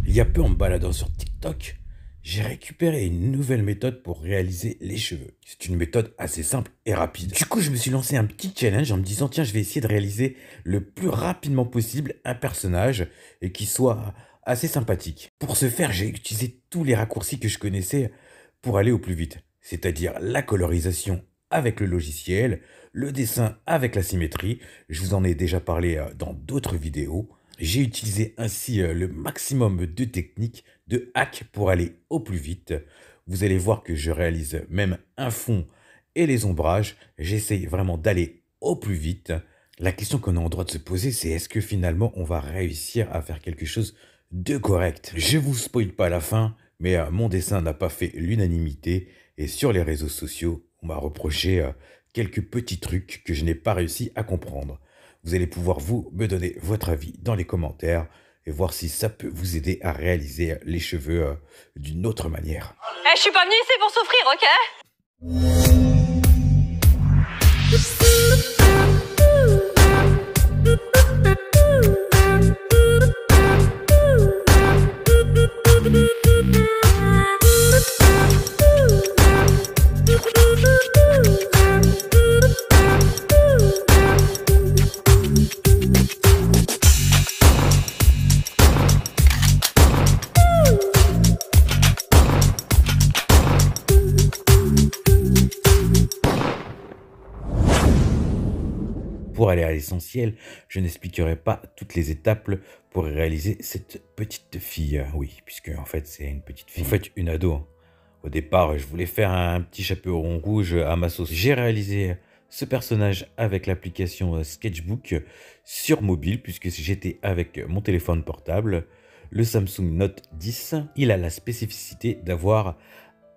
Il y a peu en me baladant sur TikTok, j'ai récupéré une nouvelle méthode pour réaliser les cheveux. C'est une méthode assez simple et rapide. Du coup, je me suis lancé un petit challenge en me disant, tiens, je vais essayer de réaliser le plus rapidement possible un personnage et qui soit assez sympathique. Pour ce faire, j'ai utilisé tous les raccourcis que je connaissais pour aller au plus vite. C'est-à-dire la colorisation avec le logiciel, le dessin avec la symétrie. Je vous en ai déjà parlé dans d'autres vidéos. J'ai utilisé ainsi le maximum de techniques, de hacks pour aller au plus vite. Vous allez voir que je réalise même un fond et les ombrages. J'essaye vraiment d'aller au plus vite. La question qu'on a en droit de se poser, c'est est-ce que finalement on va réussir à faire quelque chose de correct? Je vous spoil pas la fin, mais mon dessin n'a pas fait l'unanimité. Et sur les réseaux sociaux, on m'a reproché quelques petits trucs que je n'ai pas réussi à comprendre. Vous allez pouvoir vous me donner votre avis dans les commentaires et voir si ça peut vous aider à réaliser les cheveux d'une autre manière. Je suis pas venue ici pour souffrir, ok? Pour aller à l'essentiel, je n'expliquerai pas toutes les étapes pour réaliser cette petite fille. Oui, puisque en fait c'est une petite fille. En fait une ado. Hein. Au départ, je voulais faire un petit chaperon rouge à ma sauce. J'ai réalisé ce personnage avec l'application Sketchbook sur mobile, puisque j'étais avec mon téléphone portable, le Samsung Note 10. Il a la spécificité d'avoir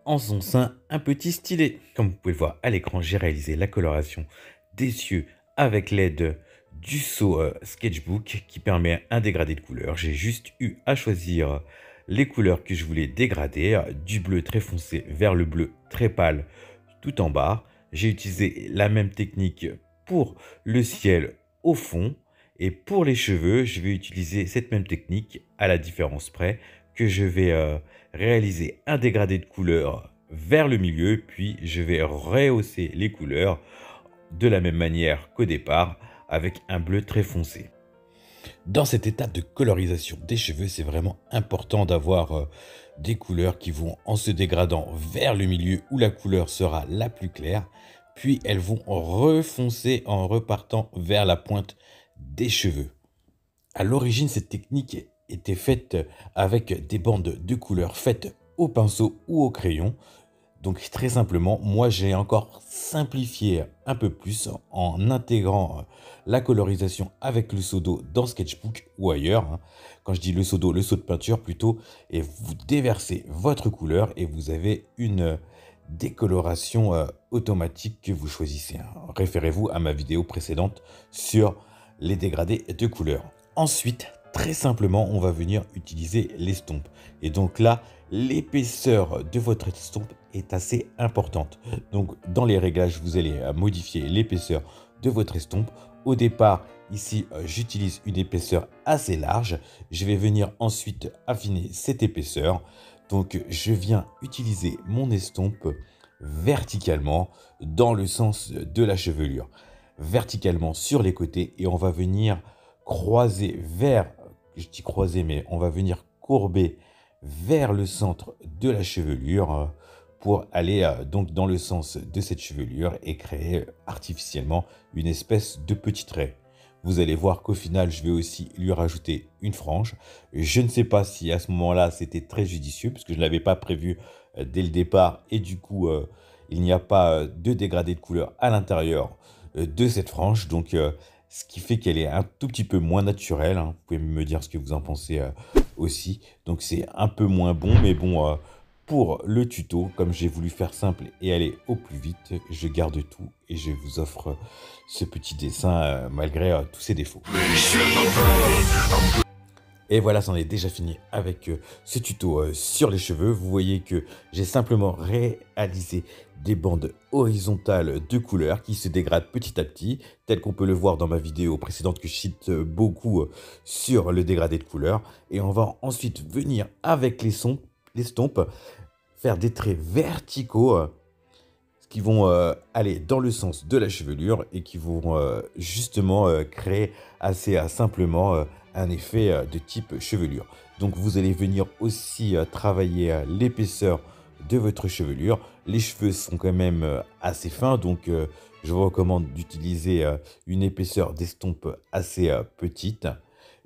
en son sein un petit stylet. Comme vous pouvez le voir à l'écran, j'ai réalisé la coloration des yeux avec l'aide du seau Sketchbook qui permet un dégradé de couleurs. J'ai juste eu à choisir les couleurs que je voulais dégrader, du bleu très foncé vers le bleu très pâle tout en bas. J'ai utilisé la même technique pour le ciel au fond, et pour les cheveux, je vais utiliser cette même technique à la différence près que je vais réaliser un dégradé de couleurs vers le milieu, puis je vais rehausser les couleurs de la même manière qu'au départ, avec un bleu très foncé. Dans cette étape de colorisation des cheveux, c'est vraiment important d'avoir des couleurs qui vont en se dégradant vers le milieu où la couleur sera la plus claire, puis elles vont refoncer en repartant vers la pointe des cheveux. À l'origine, cette technique était faite avec des bandes de couleurs faites au pinceau ou au crayon. Donc très simplement, moi j'ai encore simplifié un peu plus en intégrant la colorisation avec le seau d'eau dans Sketchbook ou ailleurs. Quand je dis le seau d'eau, le seau de peinture plutôt, et vous déversez votre couleur et vous avez une décoloration automatique que vous choisissez. Référez-vous à ma vidéo précédente sur les dégradés de couleurs. Ensuite, très simplement, on va venir utiliser l'estompe. Et donc là, l'épaisseur de votre estompe est assez importante. Donc dans les réglages, vous allez modifier l'épaisseur de votre estompe. Au départ, ici, j'utilise une épaisseur assez large. Je vais venir ensuite affiner cette épaisseur. Donc je viens utiliser mon estompe verticalement dans le sens de la chevelure. Verticalement sur les côtés, et on va venir croiser vers, je dis croiser, mais on va venir courber vers le centre de la chevelure pour aller donc dans le sens de cette chevelure et créer artificiellement une espèce de petit trait. Vous allez voir qu'au final, je vais aussi lui rajouter une frange. Je ne sais pas si à ce moment-là, c'était très judicieux parce que je ne l'avais pas prévu dès le départ et du coup, il n'y a pas de dégradé de couleur à l'intérieur de cette frange. Donc, ce qui fait qu'elle est un tout petit peu moins naturelle. Vous pouvez me dire ce que vous en pensez aussi. Donc c'est un peu moins bon, mais bon, pour le tuto, comme j'ai voulu faire simple et aller au plus vite, je garde tout et je vous offre ce petit dessin malgré tous ses défauts. Et voilà, c'en est déjà fini avec ce tuto sur les cheveux. Vous voyez que j'ai simplement réalisé des bandes horizontales de couleurs qui se dégradent petit à petit, tel qu'on peut le voir dans ma vidéo précédente que je cite beaucoup sur le dégradé de couleurs. Et on va ensuite venir avec l'estompe, faire des traits verticaux qui vont aller dans le sens de la chevelure et qui vont justement créer assez simplement un effet de type chevelure. Donc vous allez venir aussi travailler l'épaisseur de votre chevelure. Les cheveux sont quand même assez fins, donc je vous recommande d'utiliser une épaisseur d'estompe assez petite.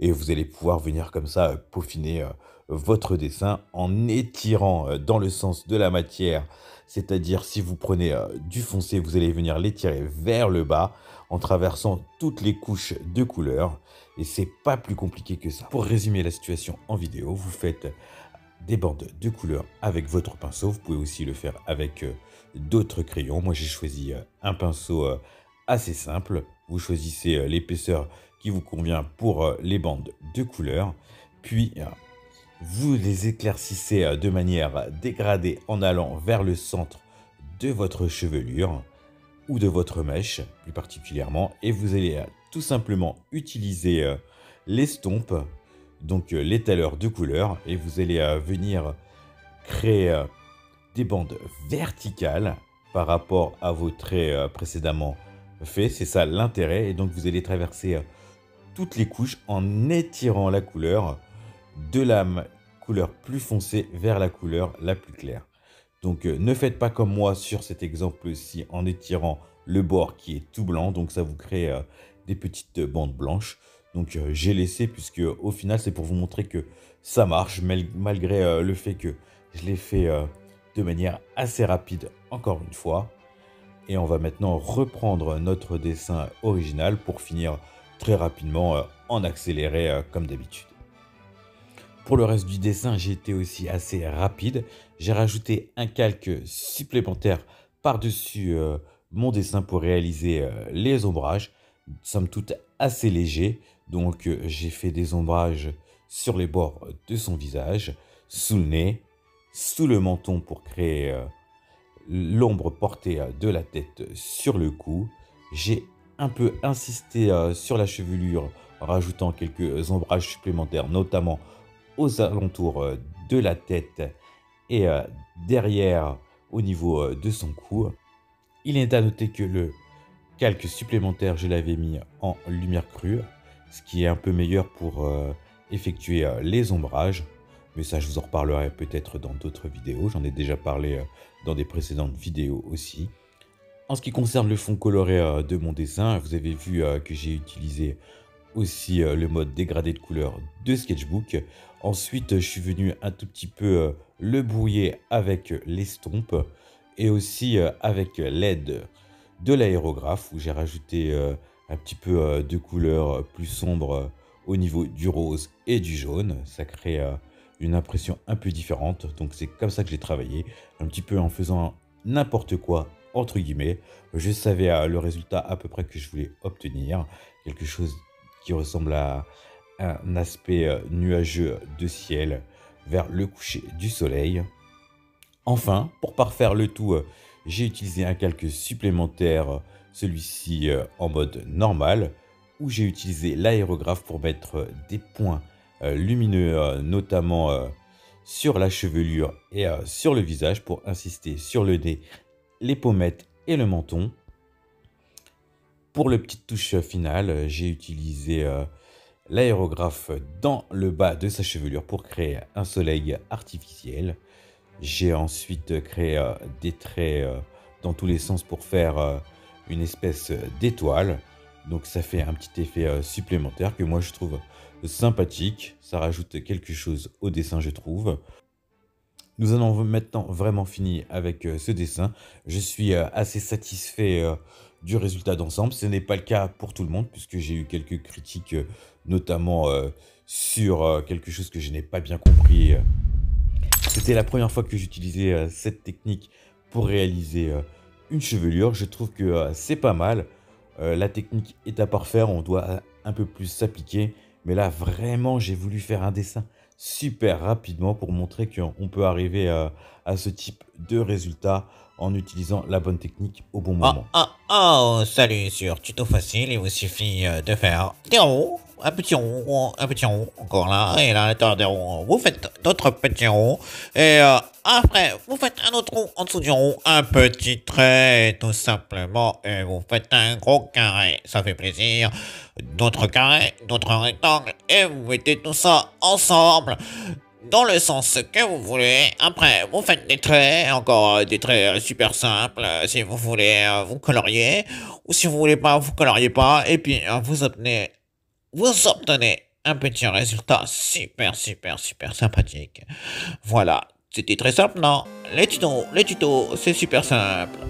Et vous allez pouvoir venir comme ça peaufiner votre dessin en étirant dans le sens de la matière. C'est-à-dire si vous prenez du foncé, vous allez venir l'étirer vers le bas en traversant toutes les couches de couleurs. Et c'est pas plus compliqué que ça. Pour résumer la situation en vidéo, vous faites des bandes de couleurs avec votre pinceau. Vous pouvez aussi le faire avec d'autres crayons. Moi, j'ai choisi un pinceau assez simple. Vous choisissez l'épaisseur qui vous convient pour les bandes de couleurs. Puis, vous les éclaircissez de manière dégradée en allant vers le centre de votre chevelure ou de votre mèche, plus particulièrement. Et vous allez tout simplement utiliser l'estompe, donc l'étaleur de couleur, et vous allez venir créer des bandes verticales par rapport à vos traits précédemment faits. C'est ça l'intérêt. Et donc vous allez traverser toutes les couches en étirant la couleur de la couleur plus foncée vers la couleur la plus claire. Donc ne faites pas comme moi sur cet exemple-ci en étirant le bord qui est tout blanc. Donc ça vous crée des petites bandes blanches. Donc j'ai laissé puisque au final c'est pour vous montrer que ça marche malgré le fait que je l'ai fait de manière assez rapide encore une fois. Et on va maintenant reprendre notre dessin original pour finir très rapidement en accéléré comme d'habitude. Pour le reste du dessin, j'ai été aussi assez rapide. J'ai rajouté un calque supplémentaire par-dessus mon dessin pour réaliser les ombrages. Somme toute assez léger. Donc j'ai fait des ombrages sur les bords de son visage, sous le nez, sous le menton pour créer l'ombre portée de la tête sur le cou. J'ai un peu insisté sur la chevelure en rajoutant quelques ombrages supplémentaires, notamment aux alentours de la tête et derrière au niveau de son cou. Il est à noter que le calque supplémentaire, je l'avais mis en lumière crue, ce qui est un peu meilleur pour effectuer les ombrages. Mais ça, je vous en reparlerai peut-être dans d'autres vidéos. J'en ai déjà parlé dans des précédentes vidéos aussi. En ce qui concerne le fond coloré de mon dessin, vous avez vu que j'ai utilisé aussi le mode dégradé de couleur de Sketchbook. Ensuite, je suis venu un tout petit peu le brouiller avec l'estompe et aussi avec l'aide de l'aérographe où j'ai rajouté un petit peu de couleur plus sombre au niveau du rose et du jaune. Ça crée une impression un peu différente. Donc c'est comme ça que j'ai travaillé, un petit peu en faisant n'importe quoi entre guillemets. Je savais le résultat à peu près que je voulais obtenir, quelque chose qui ressemble à un aspect nuageux de ciel vers le coucher du soleil. Enfin, pour parfaire le tout, j'ai utilisé un calque supplémentaire, celui-ci en mode normal, où j'ai utilisé l'aérographe pour mettre des points lumineux, notamment sur la chevelure et sur le visage, pour insister sur le nez, les pommettes et le menton. Pour le petite touche finale, j'ai utilisé l'aérographe dans le bas de sa chevelure pour créer un soleil artificiel. J'ai ensuite créé des traits dans tous les sens pour faire une espèce d'étoile. Donc ça fait un petit effet supplémentaire que moi je trouve sympathique. Ça rajoute quelque chose au dessin, je trouve. Nous en avons maintenant vraiment fini avec ce dessin. Je suis assez satisfait du résultat d'ensemble. Ce n'est pas le cas pour tout le monde puisque j'ai eu quelques critiques, notamment sur quelque chose que je n'ai pas bien compris. C'était la première fois que j'utilisais cette technique pour réaliser une chevelure. Je trouve que c'est pas mal. La technique est à parfaire, on doit un peu plus s'appliquer. Mais là, vraiment, j'ai voulu faire un dessin super rapidement pour montrer qu'on peut arriver à ce type de résultat en utilisant la bonne technique au bon Oh, moment. oh, oh, salut sur Tuto Facile, il vous suffit de faire des ronds, un petit rond, encore là, et là, à l'intérieur des ronds, vous faites d'autres petits ronds, et après, vous faites un autre rond en dessous du rond, un petit trait, tout simplement, et vous faites un gros carré, ça fait plaisir, d'autres carrés, d'autres rectangles, et vous mettez tout ça ensemble, dans le sens que vous voulez. Après, vous faites des traits, encore des traits super simples, si vous voulez vous colorier, ou si vous voulez pas, vous coloriez pas, et puis vous obtenez un petit résultat super sympathique. Voilà, c'était très simple, non? Les tutos, c'est super simple.